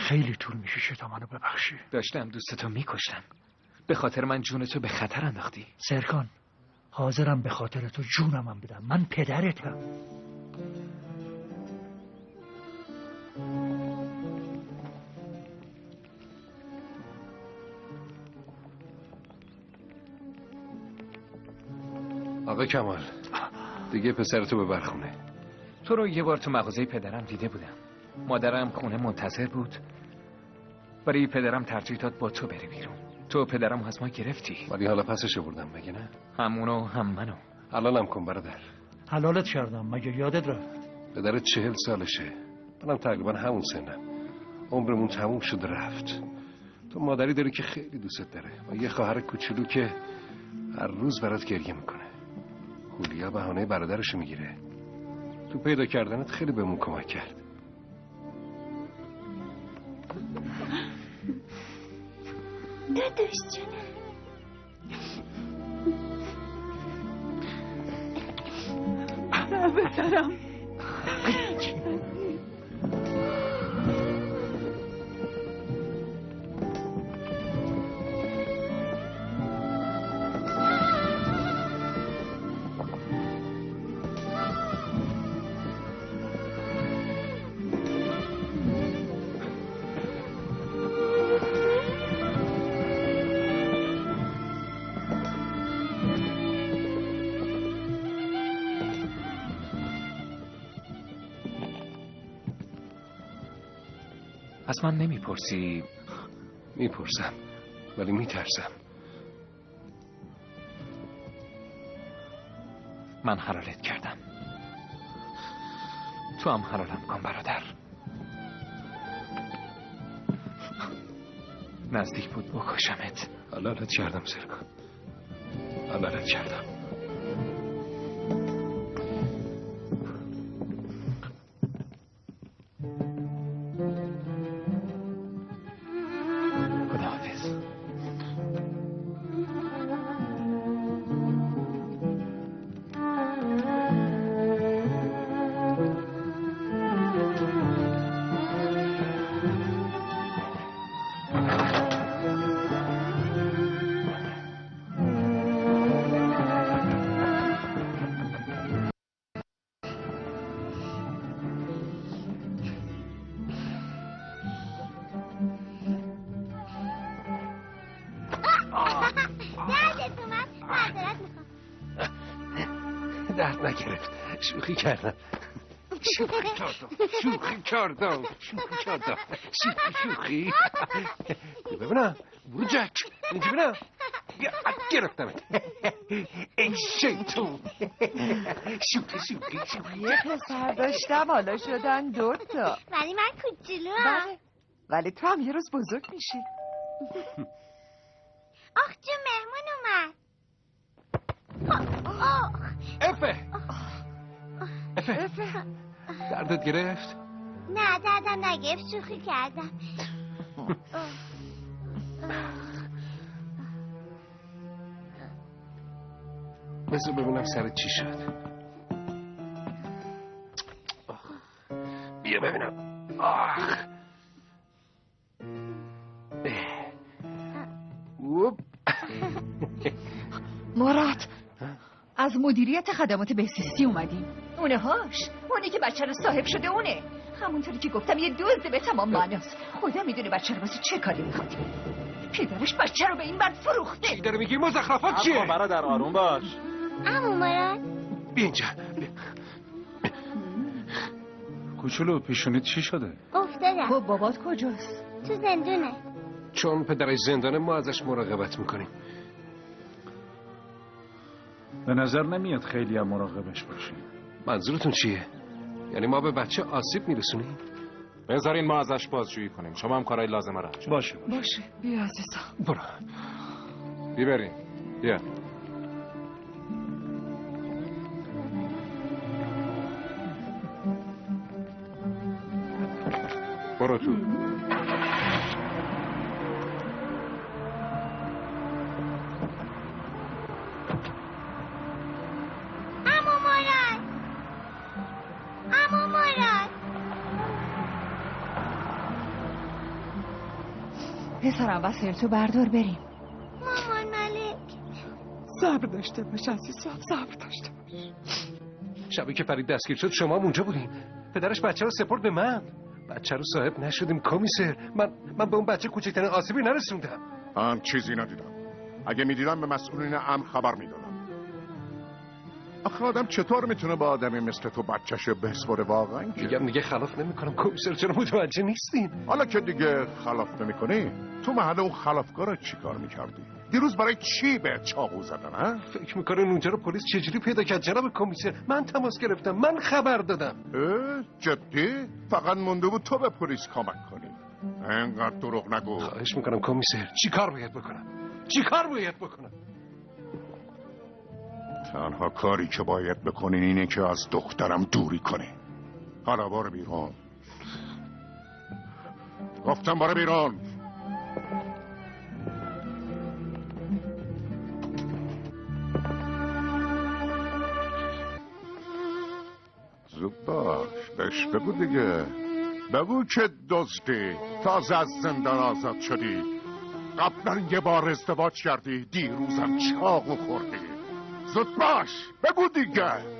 خیلی طول میکشه تا منو ببخشی. داشتم دوستتو میکشتم. به خاطر من جونتو به خطر انداختی. سرکان، حاضرم به خاطر تو جونمم بدم. من پدرتم. آقا کمال، دیگه پسرتو ببر خونه. تو رو یه بار تو مغازه پدرم دیده بودم. مادرم خونه منتظر بود، برای پدرم ترجیح داد با تو بری بیرون. تو پدرم از ما گرفتی، ولی حالا پسش بردم مگه نه؟ همونو هم منو. حلالم کن برادر. حلالت کردم، مگه یادت رفت؟ پدرت 40 سالشه، منم تقریبا همون سنم. عمرمون تموم شد رفت. تو مادری داری که خیلی دوست داره و یه خواهر کوچولو که هر روز برات گریه میکنه. هولیا بهانه برادرشو میگیره. تو پیدا کردنت خیلی بهمون کمک کرد. داداش جونم. بسرم. از من نمیپرسی؟ میپرسم ولی میترسم. من حلالت کردم، تو هم حلالم کن برادر. نزدیک بود بکشمت. حلالت کردم سرکان، حلالت کردم. درد نگرفت، شوخی کردم. شوخی ببینم برو جک اینجا ببینم. گرفتم ای شیطون. شوخی یه پسر داشتم حالا شدن 2 تا. ولی من کوچولوام. بله، ولی تو هم یه روز بزرگ میشی. آخ جون مهمون اومد. افه دردت گرفت؟ نه دردم نگرفت، شوخی کردم. بذار ببینم سرت چی شد. بیا ببینم. مراد، از مدیریت خدمات بهزیستی اومدیم. اونی که بچه رو صاحب شده اونه. همونطوری که گفتم یه دزد به تمام معناست. خدا میدونه بچه رو واسه چه کاری میخواد. پدرش بچه رو به این بد فروخته. چی داره میگی؟ مزخرفات چیه؟ برادر آروم باش. عمو مراد بیا اینجا. کوچولو پیشونیت چی شده؟ افتادم. خب بابات کجاست؟ تو زندونه. چون پدرش زندانه ما ازش مراقبت میکنیم. به نظر نمیاد خیلی هم مراقبش باشیم. منظورتون چیه؟ یعنی ما به بچه آسیب میرسونیم؟ بذارین ما ازش بازجویی کنیم، شما هم کارهای لازمه رو انجام. باشه بیا عزیزم. برو بریم. بیا برو تو. پسرم وسایلتو بردار بریم. مامان ملک صبر داشته باش عزیزم، صبر داشته باش. شبی که فرید دستگیر شد شما هم اونجا بودین. پدرش بچه رو سپرد به من. بچه رو صاحب نشدیم کمیسر. من به اون بچه کوچکترین آسیبی نرسوندم. من چیزی ندیدم. اگه میدیدم به مسئولین امن خبر میدادم. آخه آدم چطور میتونه با آدمی مثل تو بچه‌شو بسپره واقعا؟ میگم دیگه خلاف نمیکنم کمیسر، چرا متوجه نیستین؟ حالا که دیگه خلاف نمیکنی، تو محل اون خلافکارا چیکار میکردی؟ دیروز برای چی به چاقو زدن ها؟ فکر میکنن اونجا رو پلیس چجوری پیدا کرد جناب کمیسر؟ من تماس گرفتم، من خبر دادم. جدی؟ فقط مونده بود تو به پلیس کمک کنی. اینقدر دروغ نگو. خواهش میکنم کمیسر، چیکار باید بکنم؟ تنها کاری که باید بکنین اینه که از دخترم دوری کنی. حالا برو بیرون. گفتم برو بیرون. زود باش، بهش بگو دیگه. بگو که دزدی، تازه از زندان آزاد شدی، قبلا یه بار ازدواج کردی، دیروزم چاقو خوردی. زود باش بگو دیگه.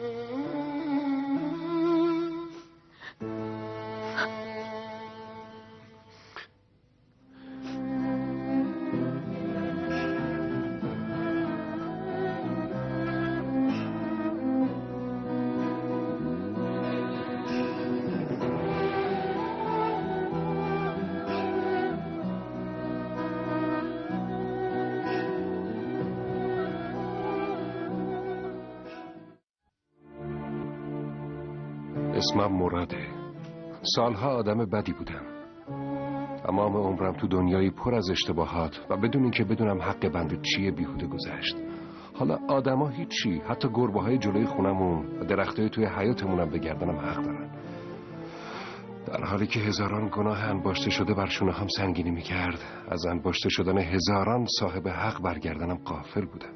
اسمم مراده. سالها آدم بدی بودم. تمام عمرم تو دنیایی پر از اشتباهات و بدون اینکه بدونم حق بنده چیه بیهوده گذشت. حالا آدما هیچی، حتی گربه های جلوی خونمون و درختای توی حیاتمونم به گردنم حق دارن. در حالی که هزاران گناه انباشته شده بر شونه هم سنگینی میکرد، از انباشته شدن هزاران صاحب حق برگردنم غافل بودم.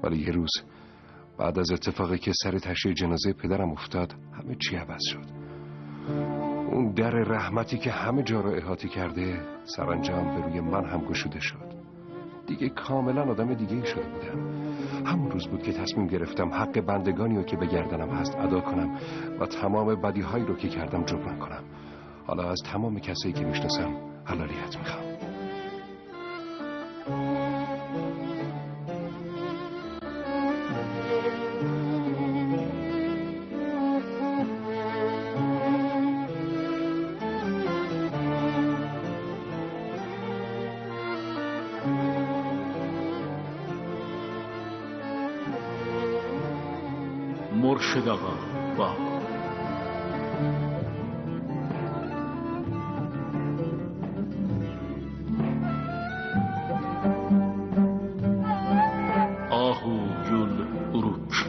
ولی یه روز بعد از اتفاقی که سر تشییع جنازه پدرم افتاد، همه چی عوض شد. اون در رحمتی که همه جا رو احاطه کرده سرانجام به روی من هم گشوده شد. دیگه کاملا آدم دیگه شده بودم. همون روز بود که تصمیم گرفتم حق بندگانی رو که به گردنم هست ادا کنم و تمام بدیهایی رو که کردم جبران کنم. حالا از تمام کسایی که میشناسم حلالیت میخوام. مرشد آقا با آهو گل اروک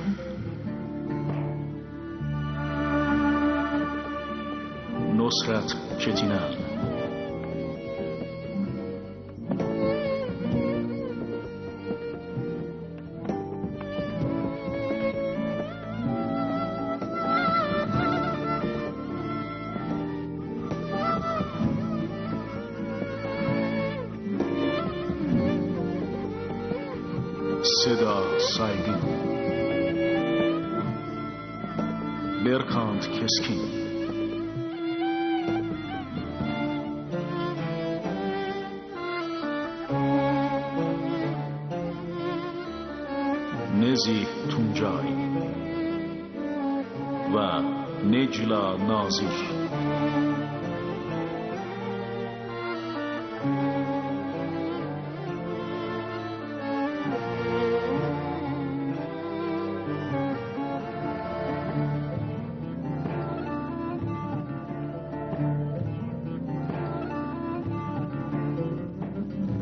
نصرت کتینر صدا سایدی برکانت کسکین نزیه تونجای و نجلا نازیر.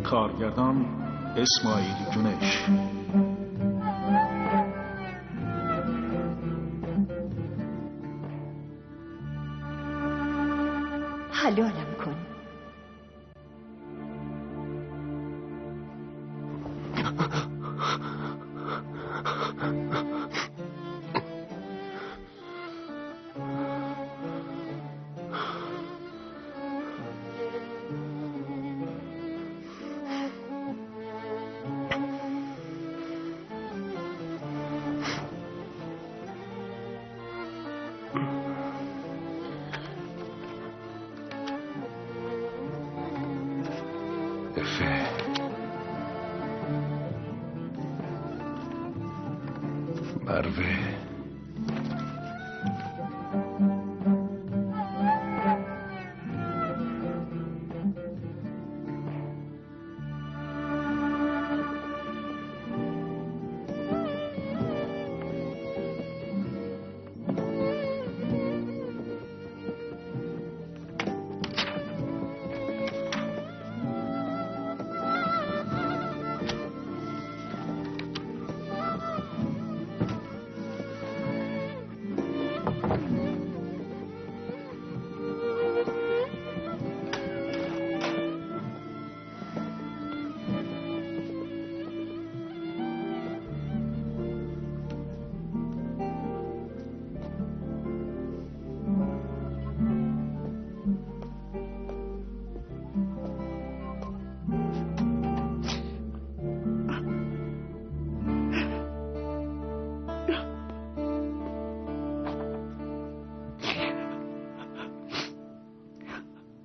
کارگردان اسماعیل جونش. حلالم کن. مروه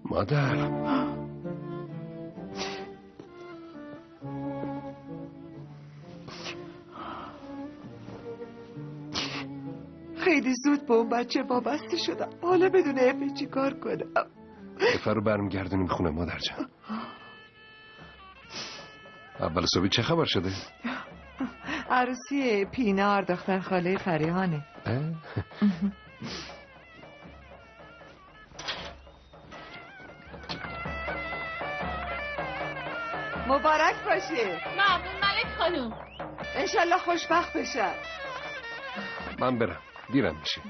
مادر خیلی زود به اون بچه وابسته شدم. حالا بدون افه چی کار کنم؟ افه رو برمیگردونیم خونه مادر جان. اول صبحی چه خبر شده؟ عروسی پینار دختر خاله فریحانه. مبارک باشه. ممنون ملک خانوم. انشالله خوشبخت بشه. من برم دیرم میشه.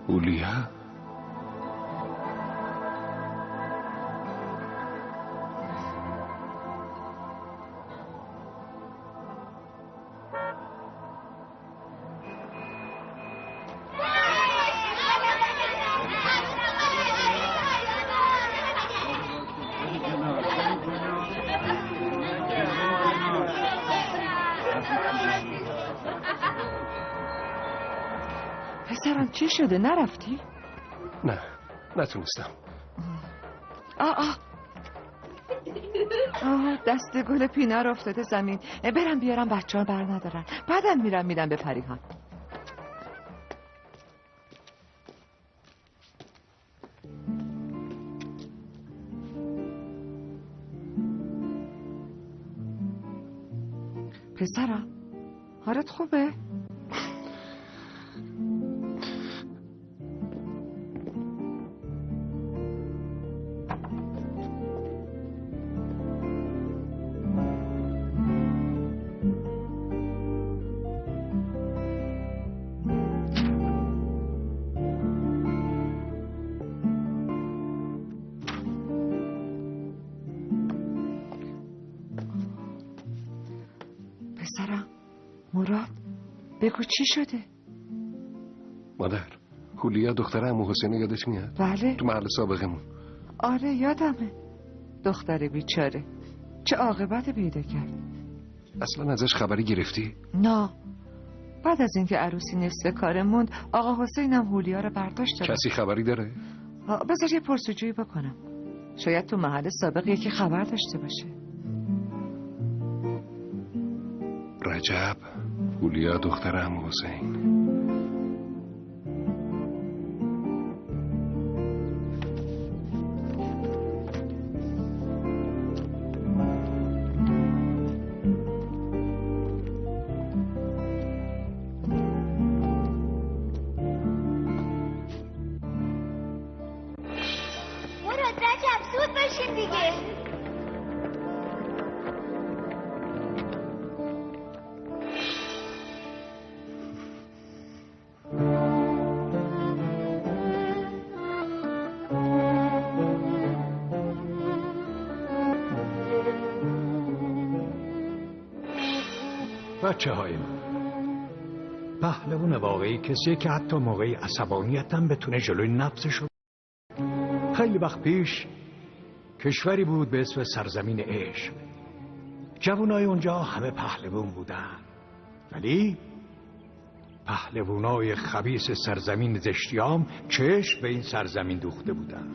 هولیا پسرم چی شده؟ نرفتی؟ نه نتونستم. دست گل پینار افتاده زمین. برم بیارم، بچه ها بر ندارن. بعدم میرم به پریحان. پسرم حالت خوبه؟ پسرم مراد بگو چی شده؟ مادر هولیا دختر عمو حسین یادت میاد؟ بله تو محل سابقمون. آره یادمه. دختر بیچاره چه عاقبت پیدا کرد. اصلا ازش خبری گرفتی؟ نه. بعد از اینکه عروسی نصف کار موند آقا حسین هم هولیا رو برداشت. کسی خبری داره؟ بذار یه پرسجویی بکنم. شاید تو محل سابق یکی خبر داشته باشه. رجب هولیا دختر عمو حسین. مراد رجب زود باشین دیگه. بچه های من، پهلوان واقعی کسیه که حتی موقعی عصبانیت هم بتونه جلوی نفسشو. خیلی وقت پیش کشوری بود به اسم سرزمین عشق. جوانای اونجا همه پهلوان بودن، ولی پهلوانای خبیث سرزمین زشتیام چشم به این سرزمین دوخته بودن.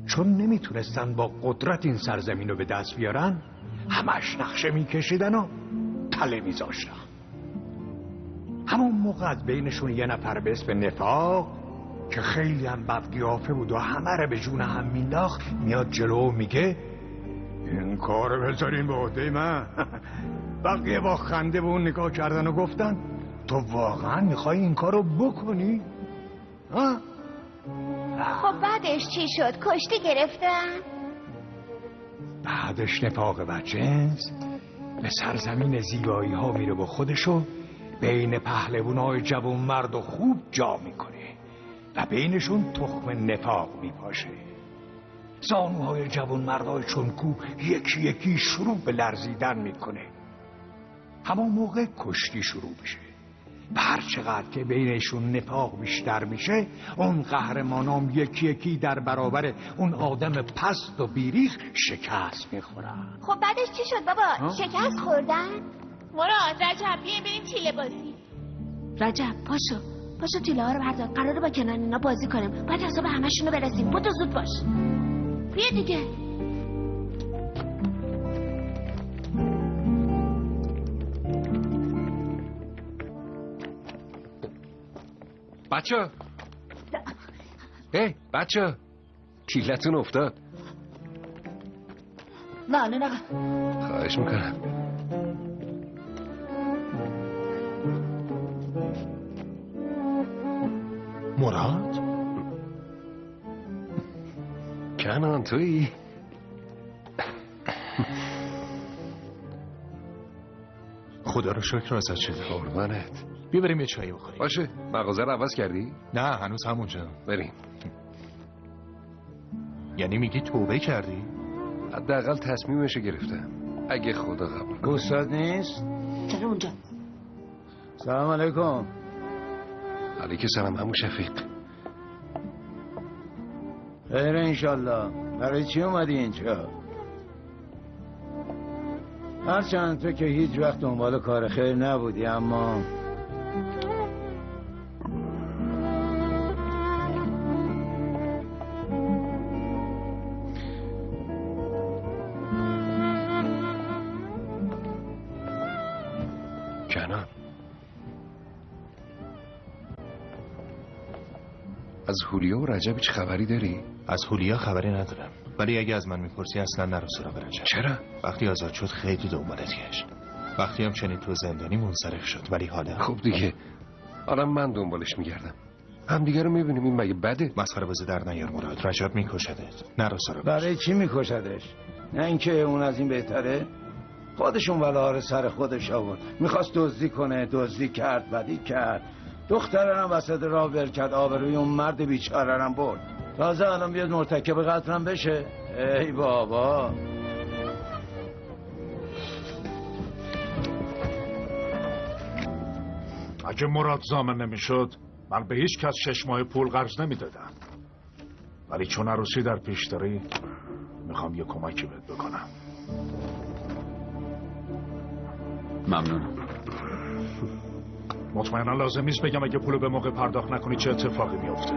چون نمیتونستن با قدرت این سرزمین رو به دست بیارن، همش نقشه میکشیدن و تله میذاشتن. همون موقع از بینشون یه نفر به اسم نفاق که خیلی هم بدقیافه بود و همه رو به جون هم مینداخت میاد جلو و میگه این کار بذارین به عهده من. بقیه با خنده به اون نگاه کردن و گفتن تو واقعا میخوای این کارو بکنی؟ ها؟ خب بعدش چی شد؟ کشتی گرفتن؟ بعدش نفاق بدجنس به سرزمین زیبایی ها میره با خودشو بین پهلوانای جوان مرد و خوب جا میکنه و بینشون تخم نفاق میپاشه. زانوهای جوان مردای چونکو یکی یکی شروع به لرزیدن میکنه. همون موقع کشتی شروع بشه. هر چقدر که بینشون نفاق بیشتر میشه، اون قهرمانام یکی یکی در برابر اون آدم پست و بیریخ شکست میخورن. خب بعدش چی شد بابا؟ شکست خوردن؟ مراد، رجب بیایم بریم تیله بازی. رجب پاشو تیله ها رو بردار، قراره با کنان اینا بازی کنیم، باید حساب همشون رو برسیم. بودو زود باش، بیا دیگه. بچه تیلتون افتاد. نه خواهش میکنم. مراد؟ کنان تویی؟ خدا رو شکر ازت شده. قربانت. بیا بریم یه چایی بخوریم. باشه. مغازه رو عوض کردی؟ نه هنوز همونجا. بریم. یعنی میگی توبه کردی؟ حداقل تصمیمشو گرفتم. اگه خدا قبول کنه. استاد نیست؟ چرا اونجا؟ سلام علیکم. علیکم سلام عمو شفیق. خیر انشالله. برای چی اومدی اینجا؟ هرچند تو که هیچ وقت دنبال کار خیر نبودی، اما کنان، از هولیا و رجب هیچ خبری داری؟ از هولیا خبری ندارم، ولی اگه از من میپرسی اصلا نرو سراغ رجب. چرا؟ وقتی آزاد شد خیلی دنبالت گشت. وقتی هم شنید تو زندانی منصرف شد، ولی حالا خب دیگه حالا من دنبالش میگردم. هم دیگه رو میبینیم. این مگه بده؟ مسخره بازی در نیار مراد. رجب میکشدت، نرو سراغ. برای چی میکشدش؟ نه اینکه اون از این بهتره. خودشون ولا رو سر خودش آورد. میخواست دزدی کنه، دزدی کرد، بدی کرد. دخترم وسط راه ول کرد، آبروی اون مرد بیچاره‌ام برد. تازه الان بیاد مرتکب قتلم بشه. ای بابا. اگه مراد ضامن نمیشد من به هیچ کس 6 ماه پول قرض نمیدادم، ولی چون عروسی در پیش داری میخوام یه کمکی بهت بکنم. ممنونم. مطمئنا لازم نیست بگم اگه پولو به موقع پرداخت نکنی چه اتفاقی میفته.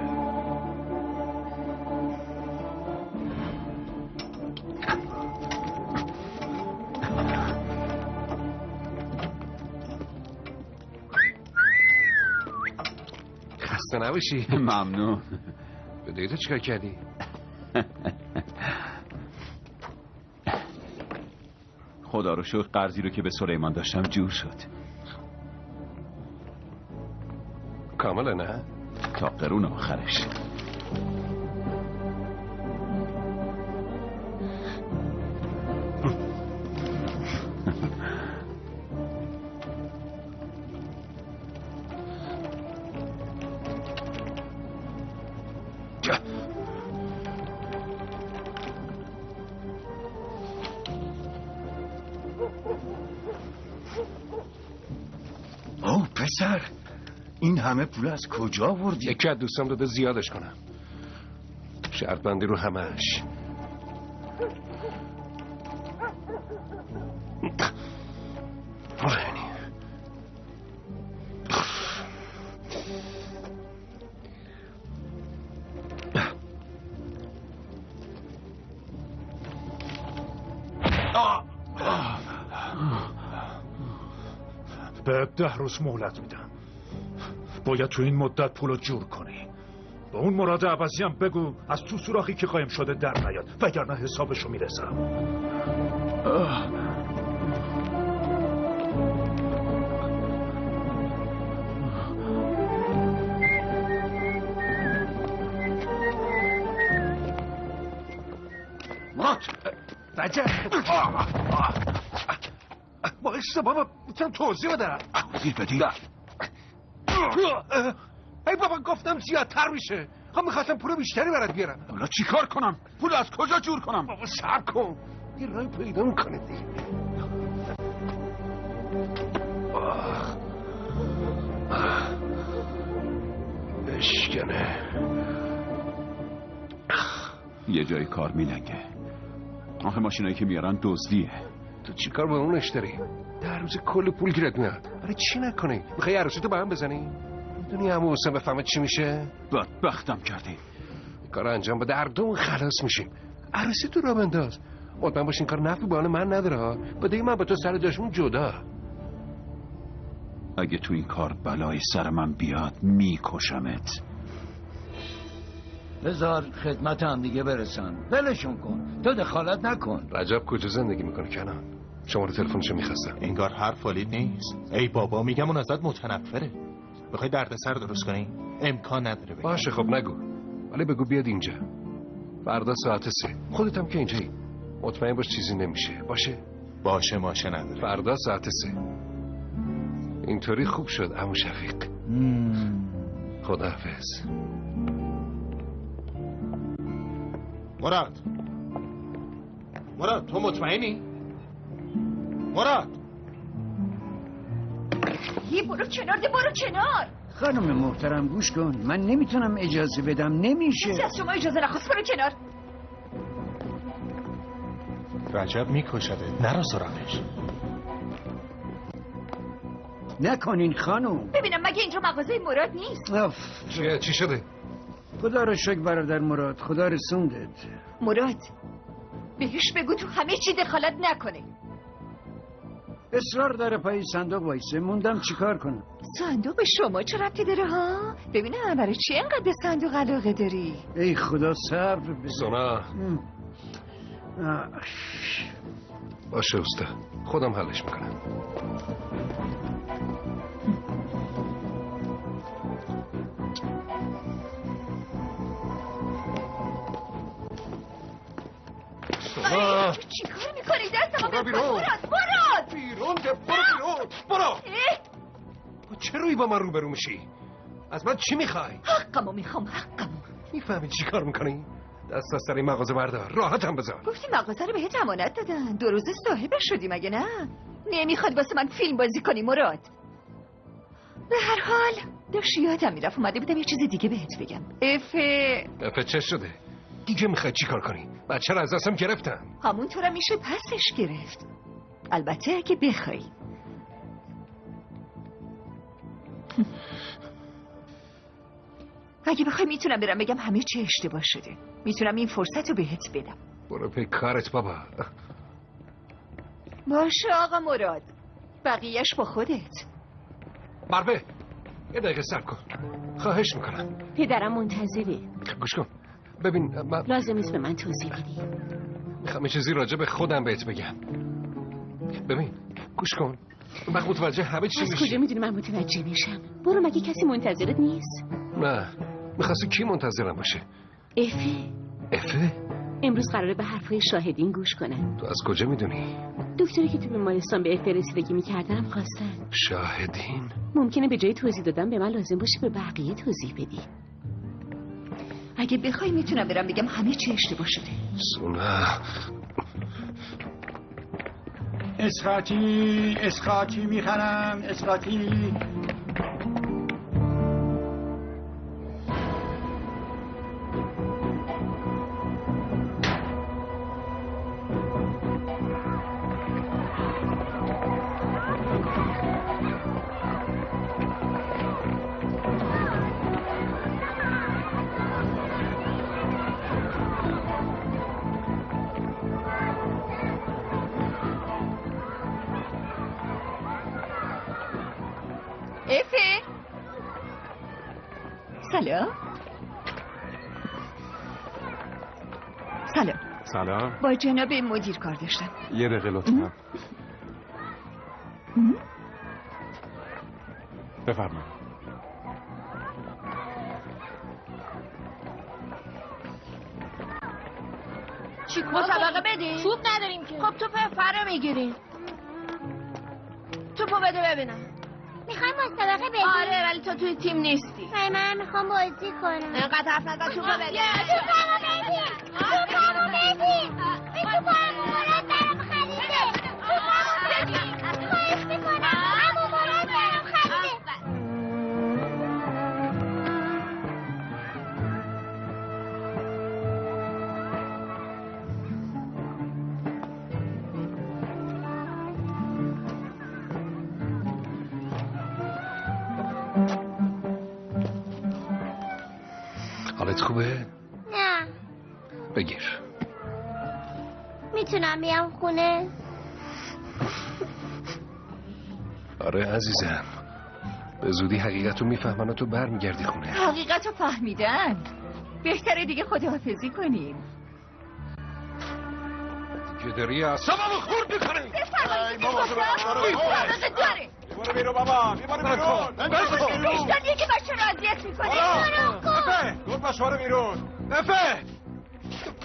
خسته نباشی. ممنون. به دیتا چیکار کردی؟ خدا رو شکر قرضی رو که به سلیمان داشتم جور شد. کاملا نه؟ تا قرون آخرش. پسر این همه پول از کجا آوردی؟ یکی از دوستم داده زیادش کنم. شرط بندی رو همش. به 10 روز مهلت میدم. باید تو این مدت پولو جور کنی. به اون مراد عوضی هم بگو از تو سوراخی که قایم شده در نیاد، وگرنه حسابشو میرسم. مراد رجب بایسته بابا، میتونم توضیح بدم. توضیح بدی؟ ای بابا گفتم زیادتر میشه. خب میخواستم پول بیشتری برات بیارم. حالا چی کار کنم؟ پول از کجا جور کنم؟ بابا صبر کن، یه راه پیدا میکنه دیگه. اشکنه یه جای کار میلنگه. آخه ماشینایی که میارن دزدیه. تو چی کار با اونش داری؟ 10 روز کل پول گیرت میاد. برای چی نکنی؟ میخوای عروسیتو با هم بزنی؟ میدونی عمو حسین بفهمه چی میشه؟ بدبختم کردی. کار انجام بده، هر دومون خلاص میشیم. عروسی تو را بنداز. مطمئن باش این کار نفعی به من نداره. بده من با تو سر دشمون جدا. اگه تو این کار بلای سر من بیاد میکشمت. بذار خدمت هم دیگه برسن، ولشون کن، تو دخالت نکن. رجب کجا زندگی میکنه کنان؟ شماره تلفنشو میخواستم. انگار حرف ولید نیست. ای بابا میگم اون ازت متنفره. بخوای دردسر درست کنی امکان نداره. باشه خب نگو، ولی بگو بیاد اینجا فردا ساعت 3. خودت هم که اینجایی، مطمئن باش چیزی نمیشه. باشه ماشه نداره. فردا ساعت 3. اینطوری خوب شد عمو شفیق. خداحافظ. مراد تو مطمئنی؟ مراد برو کنار ده، برو کنار. خانم محترم گوش کن، من نمیتونم اجازه بدم، نمیشه. کسی از شما اجازه نخواست، برو کنار. رجب میکشده، نرو سراغش. نکنین خانم. ببینم مگه اینجا مغازه مراد نیست؟ چی شده؟ خدا رو شکر برادر مراد، خدا رسوندت. مراد بهش بگو تو همه چی دخالت نکنه. اصرار داره پای صندوق وایسه، موندم چیکار کنم. صندوق به شما چه ربطی داره ها؟ ببینم برای چی اینقدر به صندوق علاقه داری؟ ای خدا صبر بده. سونا باشه استا، خودم حلش میکنم. چی کار میکنی؟ دستم برو بیرون. مراد بیرون ده، برو. چه روی با من روبرو میشی؟ از من چی میخوای؟ حقمو میخوام. میفهمی چی کار میکنی؟ دست از سر این مغازه بردار، راحتم بذار. گفتی مغازه رو بهت امانت دادن، 2 روز صاحبش شدی مگه نه؟ نمیخواد واسه من فیلم بازی کنی مراد. به هر حال داشت یادم میرفت اومده بودم یه چیز دیگه بهت بگم. افه چه شده؟ دیگه میخوای چی کار کنی؟ بچه رو از دستم گرفتم. همونطورم میشه پسش گرفت، البته اگه بخوای. اگه بخوای میتونم برم بگم همه چی اشتباه شده. میتونم این فرصت رو بهت بدم. برو پی کارت بابا. باشه آقا مراد، بقیهش با خودت. مروه یه دقیقه صبر کن، خواهش میکنم. پدرم منتظره. گوش کن ببین، من لازم نیست به من توضیح بدی. میخوام یه چیزی راجع به خودم بهت بگم. ببین گوش کن، وقت متوجه همه چی میشی. از کجا میدونی من متوجه میشم؟ برو، مگه کسی منتظرت نیست؟ نه، میخواستی کی منتظرم باشه؟ افه؟ امروز قراره به حرفای شاهدین گوش کنن. تو از کجا میدونی؟ دکتری که تو بیمارستان به افه رسیدگی میکردم خواستن. شاهدین؟ ممکنه به جای توضیح دادن به من لازم باشه به بقیه توضیح بدی. اگه بخوای میتونم برم بگم همه چی اشتباه شده. سونا اسقاطی میخرم، اسقاطی. افه سلام. سلام. سلام. با جناب مدیر کار داشتم. یه دقیقه لطفا. بفرمایید. چی مسابقه بدیم؟ توپ نداریم که. خب توپ فرا میگیریم. توپو بده ببینم. میخوایم مسابقه بدیم. آره ولی تو توی تیم نیستی. من میخوام بازی کنم. اینقدر حرف نزن. توپو بده. توپمو بدیم. توپمو بدیم. این توپمو مراد برام خریده. توپمو بدیم. خواهش میکنم. امو مراد برام خریده. حالت خوبه؟ نه. بگیر. میتونم بیام خونه؟ آره عزیزم، به زودی حقیقت رو میفهمن و تو برمیگردی خونه. حقیقت رو فهمیدن. بهتره دیگه خداحافظی کنیم. گدری اعصابمو خورد میکنه. ای بابا داره. برو بیرون بابا، برو بیرون. بیشتر یکی بچه رو اذیت میکنه. افه، گل بچه رو بیرون. افه.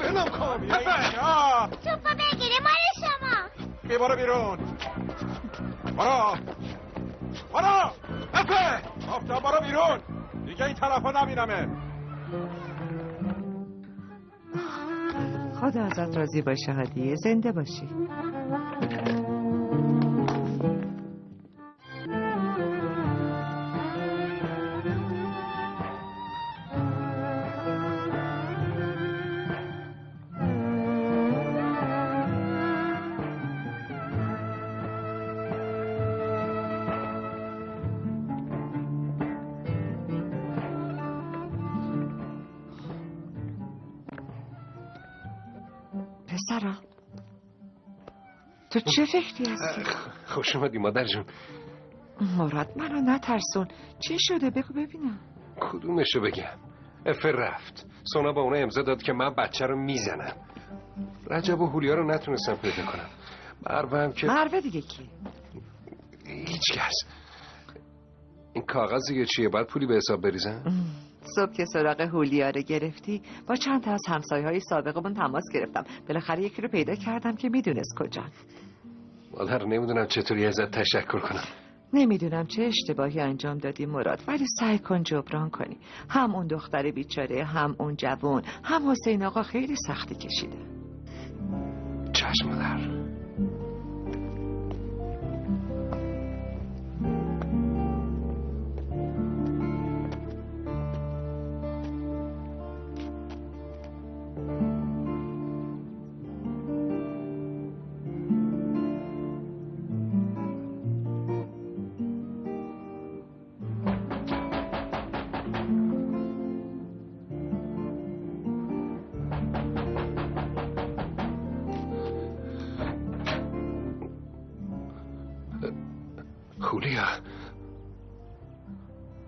بلم کن. افه. توپو بگیره مال شما. برو بیرون. برو. برو. افه. آفتاب برو بیرون. دیگه این طرفا نبینمه. خدا ازت راضی باشه هادیه. زنده باشی. پسرا تو چه فکری هستی؟ خوش اومدی مادر جون. مراد منو نترسون. چی شده بگو ببینم. کدومشو بگم؟ افه رفت. سونا با اونه امضا داد که من بچه رو میزنم. رجب و هولیا رو نتونستم پیدا کنم. مروه هم که مروه دیگه کی؟ هیچ کس. این کاغذ دیگه چیه؟ باید پولی به حساب بریزم؟ صبح که سراغ هولیا رو گرفتی با چند تا از همسایه‌های سابقمون تماس گرفتم. بالاخره یکی رو پیدا کردم که میدونست کجا. مادر نمیدونم چطوری ازت تشکر کنم. نمیدونم چه اشتباهی انجام دادی مراد، ولی سعی کن جبران کنی. هم اون دختر بیچاره، هم اون جوان، هم حسین آقا خیلی سختی کشیده. چشم مادر.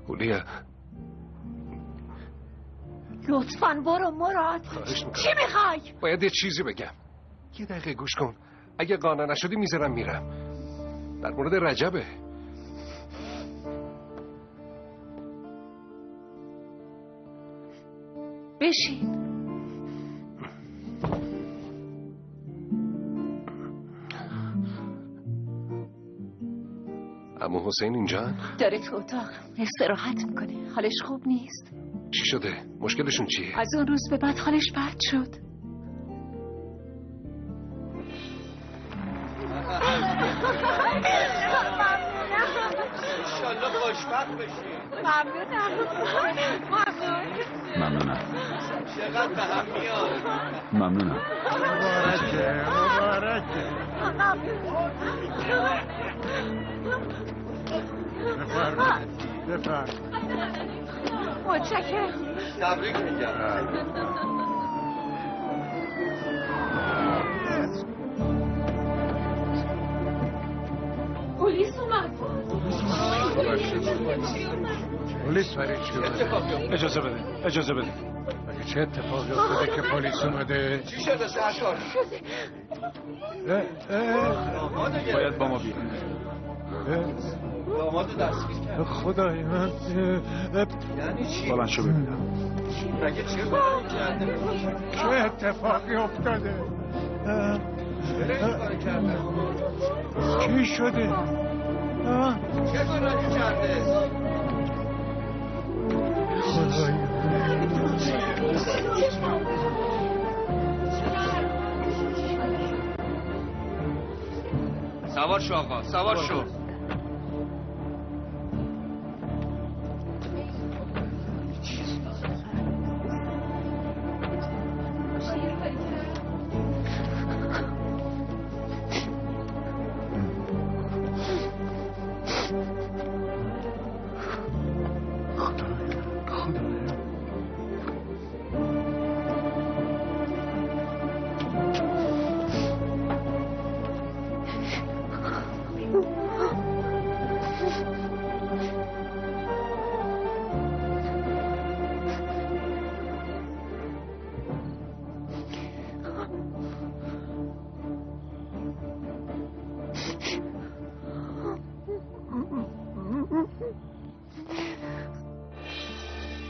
هولیا لطفاً برو مراد. چی میخوای؟ باید یه چیزی بگم. یه دقیقه گوش کن. اگه قانع نشدی میذارم میرم. در مورد رجبه. بشین. عمو حسین اینجا؟ داره تو اتاق استراحت میکنه. حالش خوب نیست. چی شده؟ مشکلشون چیه؟ از اون روز به بعد حالش بد شد. انشالله خوشبخت بشی. ممنونم. چقدر به هم میاد. ممنونم. مبارکه. بفرم. متشکرم. تبریک میگم. پلیس اومد. پلیس برای چی اومده؟ اجازه بده. چه اتفاقی افتاده که پلیس اومده؟ چی شده سرکار؟ باید با ما بیاد. دامادو دستگیر کرد. خدای من. یعنی چی؟ بلند شو ببینم. مگه چه کاری کرده؟ چه اتفاقی افتاده؟ چی شده؟ چه گناهی کرده؟ خدای سوار شو آقا، سوار شو.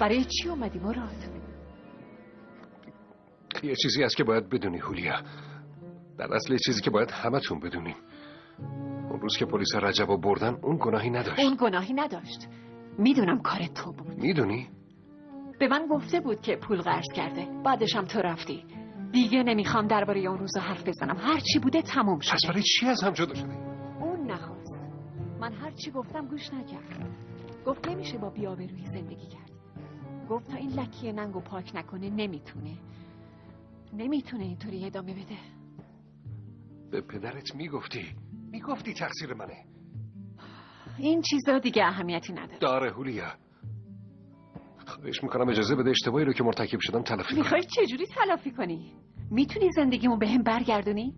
برای چی اومدی مراد؟ یه چیزی هست که باید بدونی هولیا. در اصل یه چیزی که باید همتون بدونیم. اون روز که پلیس رجبو بردن اون گناهی نداشت. اون گناهی نداشت. میدونم کار تو بود. میدونی؟ به من گفته بود که پول قرض کرده. بعدش هم تو رفتی. دیگه نمیخوام درباره اون روزا حرف بزنم. هر چی بوده تموم شده. پس برای چی از هم جدا شده؟ اون نخواست. من هر چی گفتم گوش نکرد. گفت نمیشه با بی‌آبرویی زندگی کرد. گفت تا این لکی ننگو پاک نکنه نمیتونه اینطوری ادامه بده. به پدرت میگفتی تقصیر منه. این چیزا دیگه اهمیتی نداره. داره هولیا. خواهش میکنم اجازه بده اشتباهی رو که مرتکب شدم تلافی کنم. میخوای چجوری تلافی کنی؟ میتونی زندگیمو به هم برگردونی؟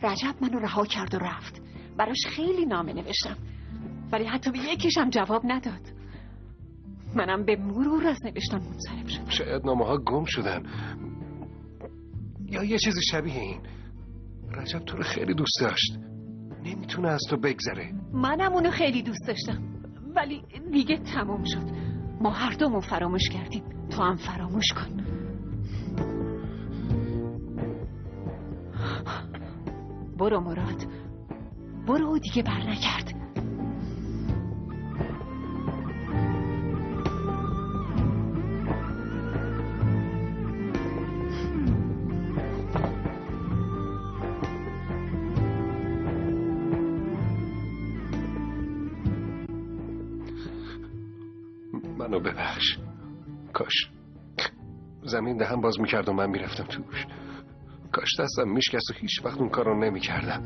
رجب منو رها کرد و رفت. براش خیلی نامه نوشتم ولی حتی به یکیشم جواب نداد. منم به مرور از نوشتم منصرف شدم. شاید نامه ها گم شدن یا یه چیزی شبیه این. رجب تو رو خیلی دوست داشت. نمیتونه از تو بگذره. منم اونو خیلی دوست داشتم ولی دیگه تموم شد. ما هر دومون فراموش کردیم. تو هم فراموش کن. برو مراد، برو. دیگه بر نگرد. منو ببخش. کاش زمین دهم باز میکرد و من میرفتم توش. کاش دستم میشکست و هیچ وقت اون کار رو نمیکردم.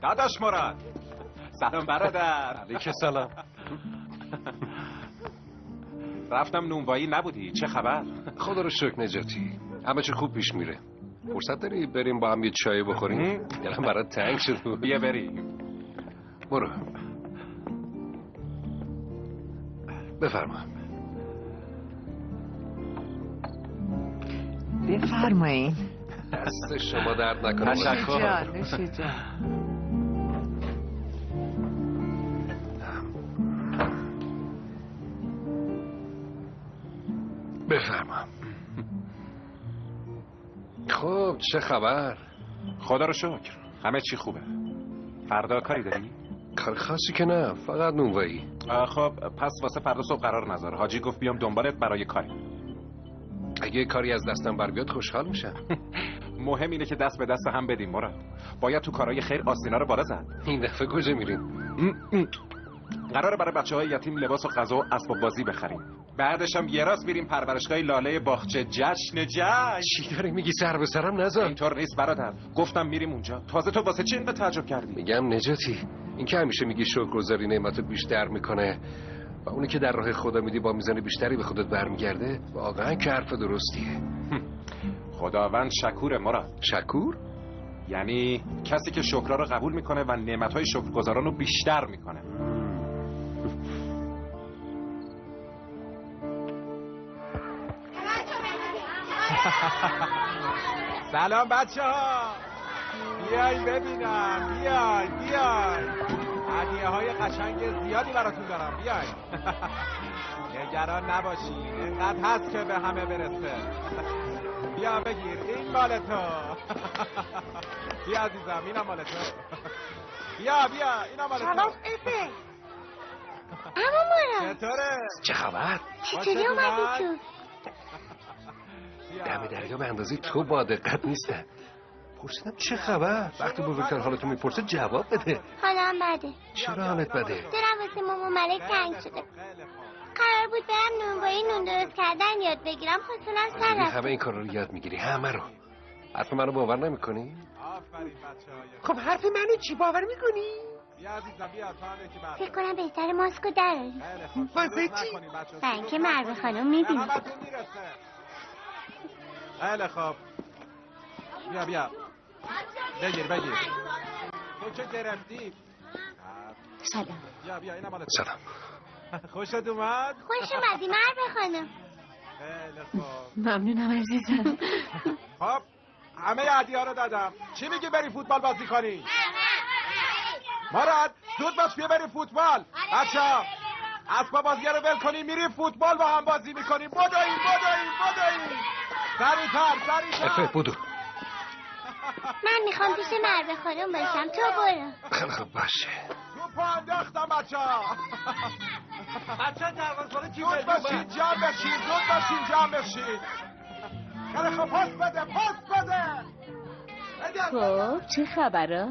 داداش مراد سلام برادر. علیک سلام. رفتم نونوایی نبودی، چه خبر؟ خدا رو شکر نجاتی، همه چی خوب پیش میره. فرصت داری بریم با هم یه چای بخوریم؟ دلم برات تنگ شد. بیا بریم. برو. بفرما. بفرمایین. دست شما درد نکنه. تشکر. نوش جان. بفرمام. خب چه خبر؟ خدا رو شکر همه چی خوبه. فردا کاری داری؟ کار خاصی که نه، فقط نونوایی. خب پس واسه فردا صبح قرار نذار. حاجی گفت بیام دنبالت برای کاری. اگه کاری از دستم بر بیاد خوشحال میشم. مهم اینه که دست به دست هم بدیم مراد. باید تو کارهای خیر آستینا رو بالا زد. این دفعه کجا میریم؟ قراره برای بچه‌های یتیم لباس و غذا و اسباب بازی بخریم. بعدش هم یه راست میریم پرورشگاه لاله باغچه. جشن چی داری میگی؟ سر به سرم نذار. اینطور نیست برادر. گفتم میریم اونجا. تازه تو واسه چی اینقدر تعجب کردی؟ میگم نجاتی، این که همیشه میگی شکرگزاری نعمتو بیشتر میکنه و اونی که در راه خدا میدی با میزان بیشتری به خودت برمیگرده، واقعا که حرف درستیه. خداوند شکوره مراد. شکور؟ یعنی کسی که شکرا رو قبول میکنه و نعمتهای شکرگزاران رو بیشتر میکنه. سلام بچه ها، بیاین ببینم. بیاین هدیه های قشنگ زیادی براتون دارم. بیاین. نگران نباشین، اینقدر هست که به همه برسه. بیا بگیر، این مال تو. بیا عزیزم، اینم مال تو. بیا اینم مال تو. سلام افه. اما مراد چطوره؟ چه خبر؟ چطوری اومدی تو؟ دم دریا به اندازه تو با دقت نیستن. پرسیدم چه خبر؟ وقتی بزرگتر حالتو میپرسه جواب بده. حالم بده. چرا حالت بده؟ دلم واسه ماما ملک تنگ شده. قرار بود برم نونوایی نون درست کردن یاد بگیرم، خودتونم سر رفت. همه این کارا رو یاد میگیری، همه رو. حرف منو باور نمیکنی؟ خب حرف منو چی باور میکنی؟ فکر کنم بهتر ماسکو دراری. واسه چی؟ برای اینکه مروه خانم میبینی. خیلی خوب. بیا بگیر. تو چه گرفتی؟ سلام. بیا اینم مال سلام. خوشت اومد؟ خوش اومدی مروه خانم. خیلی خوب. ممنونم عزیزم. خب همه هدیه‌ها رو دادم. چی میگی بری فوتبال بازی کنی؟ مراد زود باش بیا بریم فوتبال. بچه‌ها اسباب بازی رو ول کنیم میریم فوتبال با هم بازی میکنیم. بدوین. سریعتر. افه بودو. من میخوام پیش مروه خانم باشم، تو برو. خیلی خوب باشه. توپو انداختم بچه‌ها. دروازه‌بان تیم زود باشین جمع بشین. خیلی خوب پاس بده. خب چه خبره؟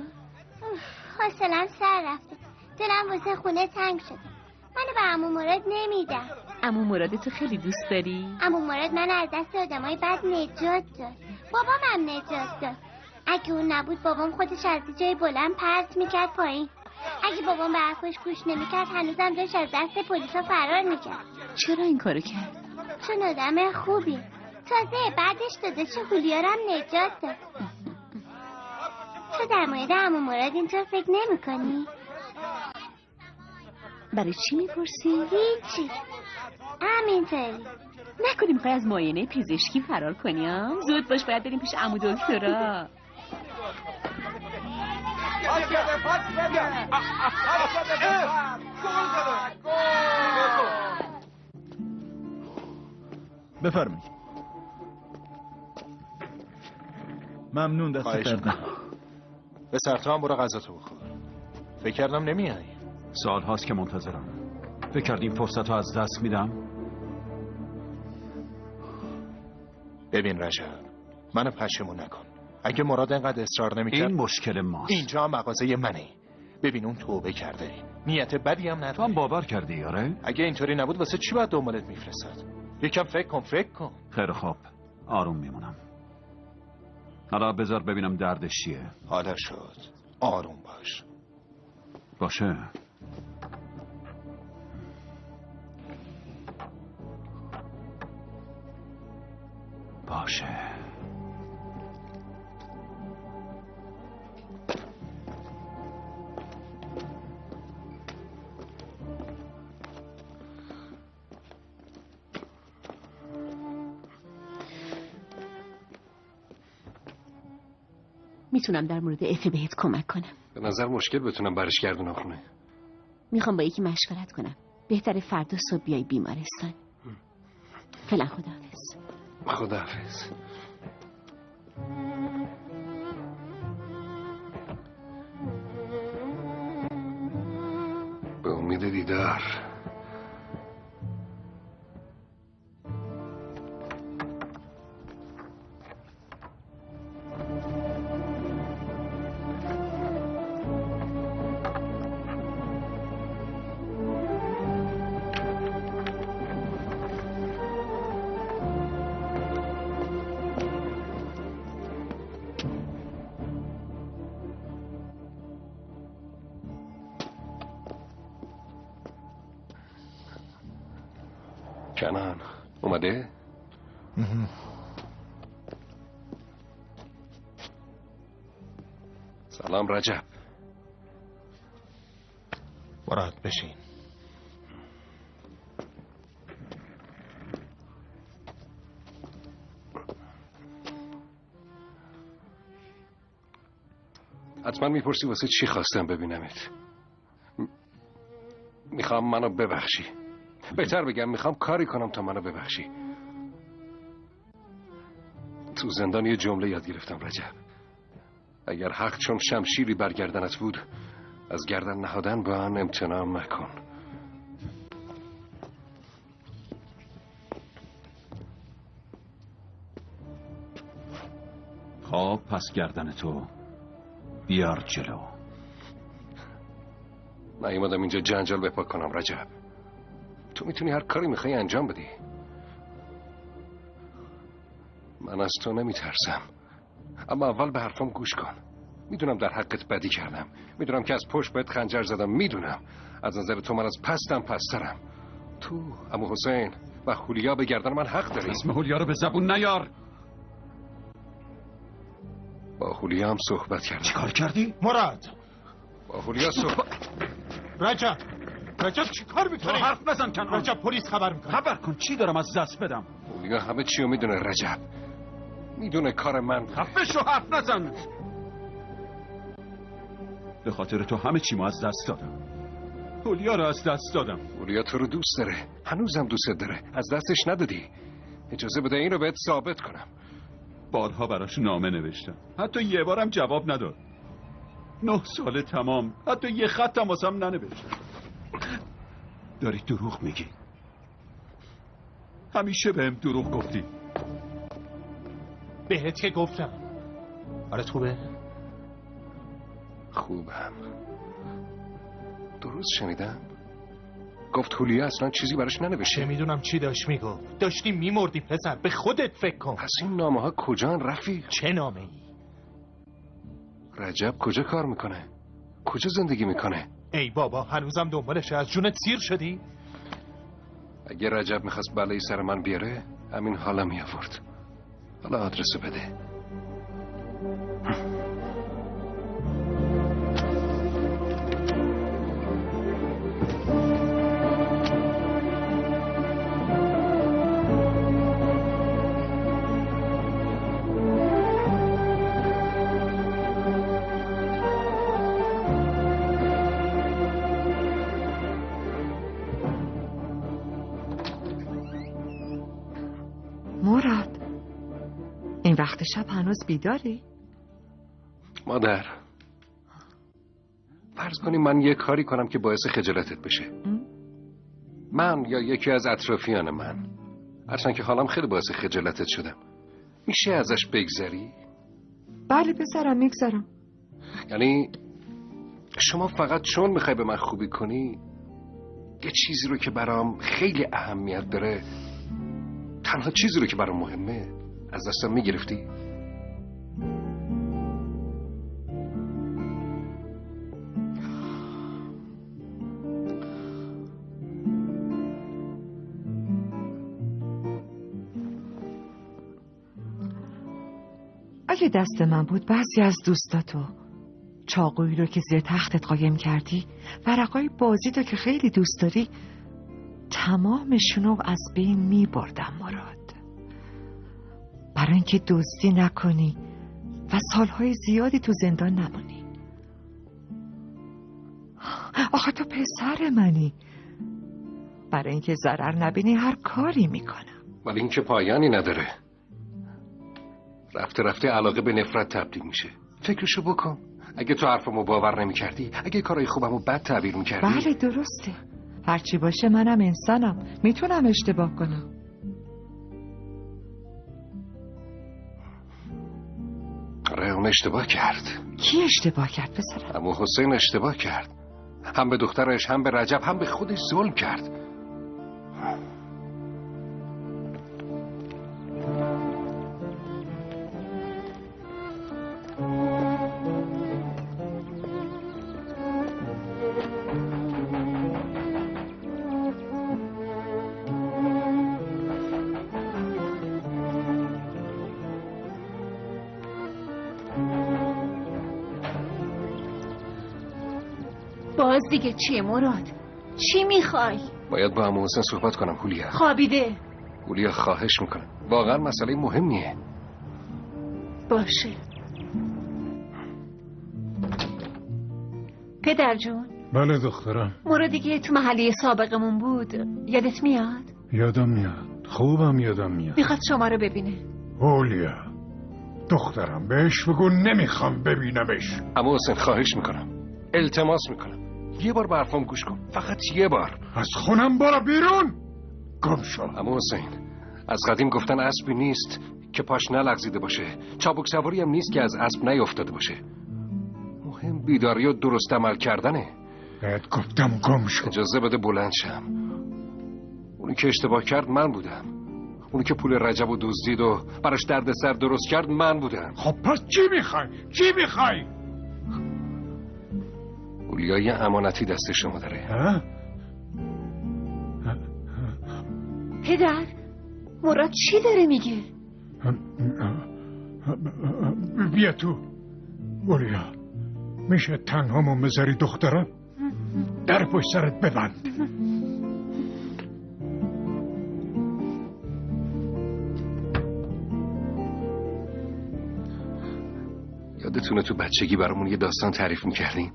حوصله‌ام سر رفته. دلم واسه خونه تنگ شده. منو به عمو مراد نمیدم. عمو مراد تو خیلی دوست داری؟ عمو مراد من از دست آدمای بد نجات داد. بابام هم نجات داد. اگه اون نبود بابام خودش از جای بلند پرت میکرد پایین. اگه بابام به حرفش گوش نمیکرد هنوزم داشت از دست پلیسا فرار میکرد. چرا این کارو کرد؟ چون آدم خوبی. تازه بعدش داداش هولیا رو هم نجات داد. تو در مورد عمو مراد اینطور فکر نمی‌کنی؟ برای چی میپرسی؟ هیچی، همینطوری. نکنی میخوای از معاینه پزشکی فرار کنی ها؟ زود باش باید بریم پیش عمو دکترا. بفرمایید. ممنون دست کردم. به سرتا هم برو غذاتو بخور. فکر کردم نمیای. سال هاست که منتظرم. فکر کردیم فرصت رو از دست میدم؟ ببین رجب، منو پشیمون نکن. اگه مراد اینقدر اصرار نمیکرد این مشکل ماست. اینجا مغازه منه. ببین اون توبه کرده، نیت بدی هم نداره. تو هم باور کردی آره؟ اگه اینطوری نبود واسه چی باید دنبالت میفرستاد؟ یکم فکر کن. خیلی خوب، آروم میمونم. حالا بذار ببینم دردش چیه. حالا شد، آروم باش. باشه. میتونم در مورد افه بهت کمک کنم. به نظر مشکل بتونم برش گردونم خونه. میخوام با یکی مشورت کنم. بهتره فردا صبح بیای بیمارستان. فعلا خداحافظ. خداحافظ. به امید دیدار. کنان اومده؟ سلام رجب. مراد بشین. حتما میپرسی واسه چی خواستم ببینمت. میخوام منو ببخشی. بهتر بگم میخوام کاری کنم تا منو ببخشی. تو زندان یه جمله یاد گرفتم رجب. اگر حق چون شمشیری بر گردنت بود، از گردن نهادن به آن امتناع مکن. خب پس گردن تو بیار جلو. نیومدم اینجا جنجال بپا کنم رجب. تو میتونی هر کاری میخوای انجام بدی. من از تو نمیترسم، اما اول به حرفم گوش کن. میدونم در حقت بدی کردم، میدونم که از پشت بهت خنجر زدم، میدونم از نظر تو من از پستم پسترم. تو عمو حسین و خولیا به گردن من حق داری. اسم خولیا رو به زبون نیار. با خولیا هم صحبت کردم. چی کار کردی؟ مراد با خولیا صحبت. رجب چی کار میکنی؟ حرف نزن کنان. رجب پلیس خبر میکنه. خبر کن چی دارم از دست بدم. خولیا همه چی رو میدونه رجب. میدونه کار من. خفه شو حرف نزن. به خاطر تو همه چی ما از دست دادم. خولیا رو از دست دادم. خولیا تو رو دوست داره، هنوزم دوست داره، از دستش ندادی. اجازه بده این رو بهت ثابت کنم. بارها براش نامه نوشتم، حتی یه بارم جواب نداد. 9 سال تمام حتی یه خطم واسم ننوشت. داری دروغ میگی. همیشه بهم دروغ گفتی. بهت که گفتم. حالت خوبه؟ خوبم. درست شنیدم؟ گفت خولیا اصلا چیزی براش ننوشته. چه میدونم چی داشت میگفت. داشتی میمردی پسر، به خودت فکر کن. پس این نامه ها کجان رفیق؟ چه نامه ای؟ رجب کجا کار میکنه؟ کجا زندگی میکنه؟ ای بابا هنوزم دنبالشه، از جونت سیر شدی؟ اگه رجب میخواست بلایی سر من بیاره همین حالا میآورد. حالا آدرسو بده. مراد این وقت شب هنوز بیداری؟ مادر فرض کنی من یه کاری کنم که باعث خجالتت بشه. من یا یکی از اطرافیان من، هرچند که حالم خیلی باعث خجالتت شدم، میشه ازش بگذری؟ بله بذارم میگذارم. یعنی شما فقط چون میخوای به من خوبی کنی یه چیزی رو که برام خیلی اهمیت داره، تنها چیزی رو که برام مهمه، از دستم میگرفتی؟ اگه دست من بود بعضی از دوستاتو، چاقویی رو که زیر تختت قایم کردی، ورقای بازی تو که خیلی دوست داری، تمامشونو از بین می بردم مراد. برای اینکه دزدی نکنی و سالهای زیادی تو زندان نمونی. آخه تو پسر منی. برای اینکه ضرر نبینی هر کاری میکنم. ولی این که پایانی نداره. رفته رفته علاقه به نفرت تبدیل میشه. فکرشو بکن. اگه تو حرفمو باور نمی‌کردی، اگه کارهای خوبمو بد تعبیر می‌کردی. بله درسته. هرچی باشه منم انسانم. میتونم اشتباه کنم. آره اون اشتباه کرد. کی اشتباه کرد پسرم؟ اما حسین اشتباه کرد. هم به دخترش، هم به رجب، هم به خودش ظلم کرد. باز دیگه چیه مراد؟ چی میخوای؟ باید با عمو حسین صحبت کنم هولیا. خوابیده. هولیا خواهش میکنم. واقعا مسئله مهمیه. باشه. پدر جون. بله دخترم. مرادی که تو محله سابقمون بود یادت میاد؟ یادم میاد. خوبم یادم میاد. میخواد شما رو ببینه. هولیا دخترم بهش بگو نمیخوام ببینمش. عمو حسین خواهش میکنم. التماس میکنم. یه بار به حرفم گوش کن. فقط یه بار. از خونم برو بیرون. گم شو. عمو حسین از قدیم گفتن اسبی نیست که پاش نلغزیده باشه. چابک سواری هم نیست که از اسب نیافتاده باشه. مهم بیداری و درست عمل کردنه. بهت گفتم گم شو. اجازه بده بلند شم. اونی که اشتباه کرد من بودم. اونی که پول رجب و دزدید و براش دردسر درست کرد من بودم. خب پس چی میخوای؟ چی میخوای؟ اولیای امانتی دست شما داره. پدر مراد چی داره میگه؟ بیا تو اولیا. میشه تنهامون بذاری دخترم؟ در پشت سرت ببند. یادتونه تو بچگی برامون یه داستان تعریف میکردین؟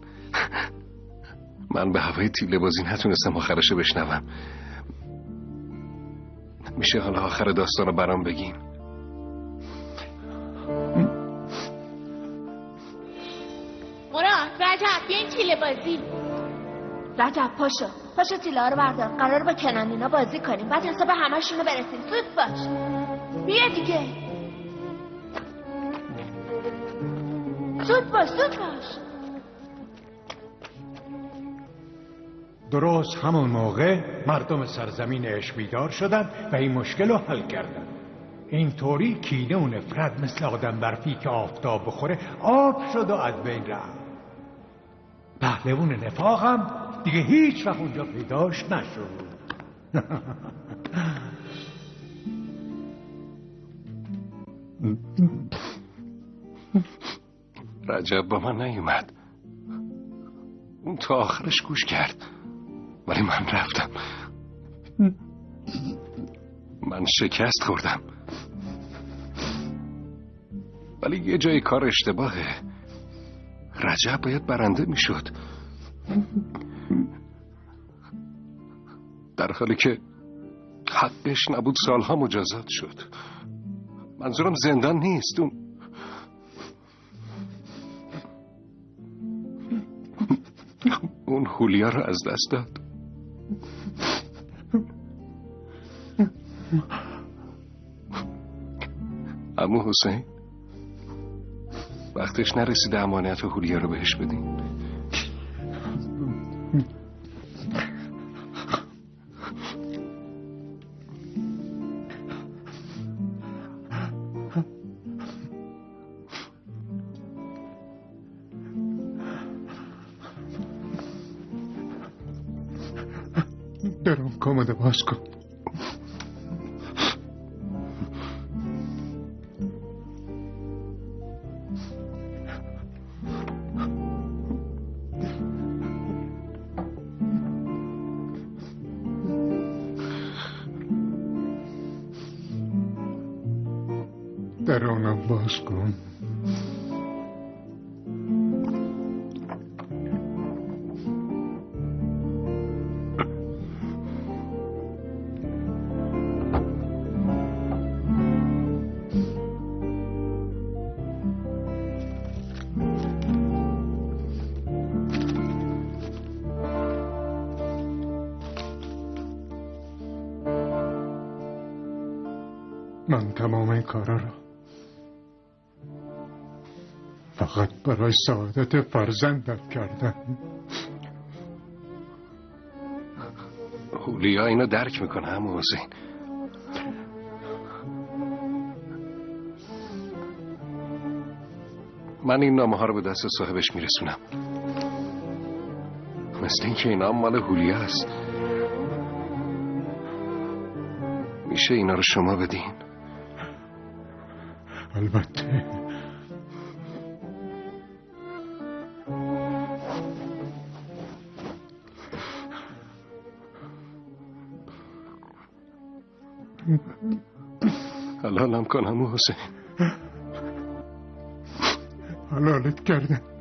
من به هوای تیله بازی نتونستم آخرشو بشنوم. میشه حالا آخر داستان رو برام بگین؟ مراد رجب بیاین تیله بازی. رجب پاشو تیله ها رو بردار. قرار با کنانینا بازی کنیم. بعد حساب همشون رو برسیم. زود باش. بیا دیگه. زود باش. درست همون موقع مردم سرزمین عشق بیدار شدن و این مشکل رو حل کردن. اینطوری کینه و نفرت مثل آدم برفی که آفتاب بخوره آب شد و از بین رفت. پهلوون نفاق هم دیگه هیچ وقت اونجا پیداش نشد. رجب با من نیومد. اون تا آخرش گوش کرد. ولی من رفتم. من شکست خوردم. ولی یه جای کار اشتباهه. رجب باید برنده میشد، در حالی که حقش نبود سالها مجازات شد. منظورم زندان نیست. اون هولیا رو از دست داد. عمو حسین وقتش نرسیده امانت هولیا رو بهش بدین. درم کامده باز کن. درونم باز کن. من تمام این کارا رو فقط برای سعادت فرزندم کردم. هولیا اینو درک میکنه عمو حسین. من این نامه ها رو به دست صاحبش میرسونم. مثل اینکه اینا مال هولیا است. میشه اینا رو شما بدین؟ البته. حلالم کن عمو حسین. حلالت کردم.